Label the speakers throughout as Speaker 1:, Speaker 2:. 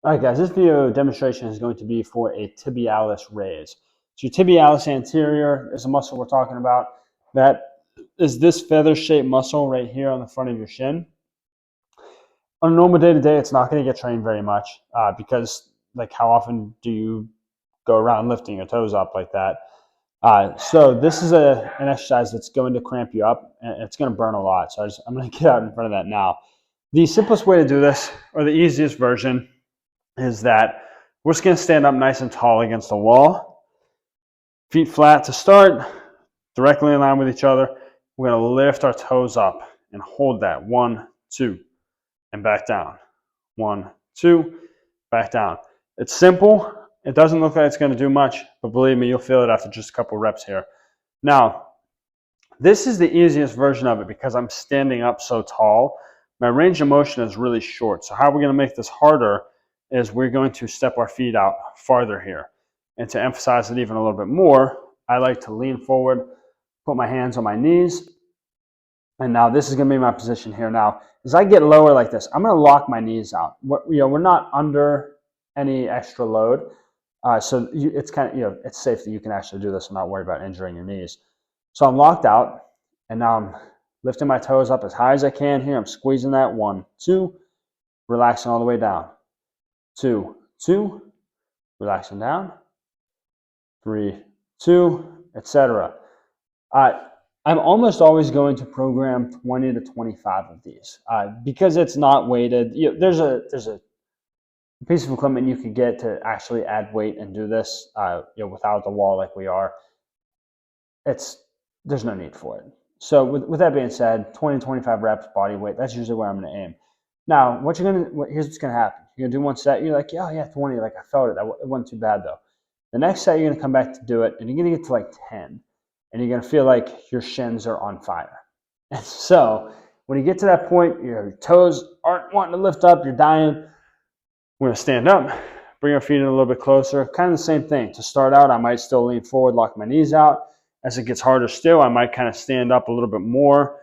Speaker 1: All right, guys, this video demonstration is going to be for a tibialis raise. So your tibialis anterior is a muscle we're talking about. That is this feather-shaped muscle right here on the front of your shin. On a normal day-to-day, it's not going to get trained very much because, like, how often do you go around lifting your toes up like that? So this is an exercise that's going to cramp you up, and it's going to burn a lot. So I'm going to get out in front of that now. The simplest way to do this, or the easiest version, is that we're just going to stand up nice and tall against the wall, feet flat to start, directly in line with each other. We're going to lift our toes up and hold that. 1, 2, and back down. 1, 2, back down. It's simple. It doesn't look like it's going to do much, but believe me, you'll feel it after just a couple reps here. Now, this is the easiest version of it because I'm standing up so tall. My range of motion is really short. So how we're going to make this harder is we're going to step our feet out farther here. And to emphasize it even a little bit more, I like to lean forward, put my hands on my knees, and now this is going to be my position here. Now, as I get lower like this, I'm going to lock my knees out. We're not under any extra load, so it's kind of, it's safe that you can actually do this and not worry about injuring your knees. So I'm locked out, and now I'm lifting my toes up as high as I can here. I'm squeezing that. 1, 2, relaxing all the way down. 2, 2, relaxing down. 3, 2, etc. I'm almost always going to program 20 to 25 of these because it's not weighted. There's a piece of equipment you could get to actually add weight and do this without the wall like we are. There's no need for it. So with that being said, 20 to 25 reps, body weight, that's usually where I'm going to aim. Now, here's what's going to happen. You're going to do one set, you're like, yeah, 20, like I felt it. It wasn't too bad though. The next set, you're going to come back to do it, and you're going to get to like 10, and you're going to feel like your shins are on fire. And so when you get to that point, your toes aren't wanting to lift up, you're dying. We're going to stand up, bring our feet in a little bit closer. Kind of the same thing. To start out, I might still lean forward, lock my knees out. As it gets harder still, I might kind of stand up a little bit more.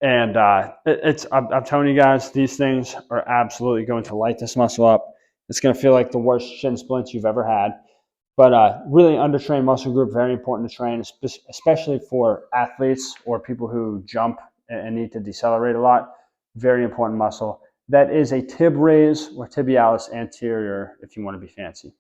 Speaker 1: And I'm telling you guys, these things are absolutely going to light this muscle up. It's going to feel like the worst shin splints you've ever had. But really undertrained muscle group, very important to train, especially for athletes or people who jump and need to decelerate a lot. Very important muscle. That is a tib raise or tibialis anterior if you want to be fancy.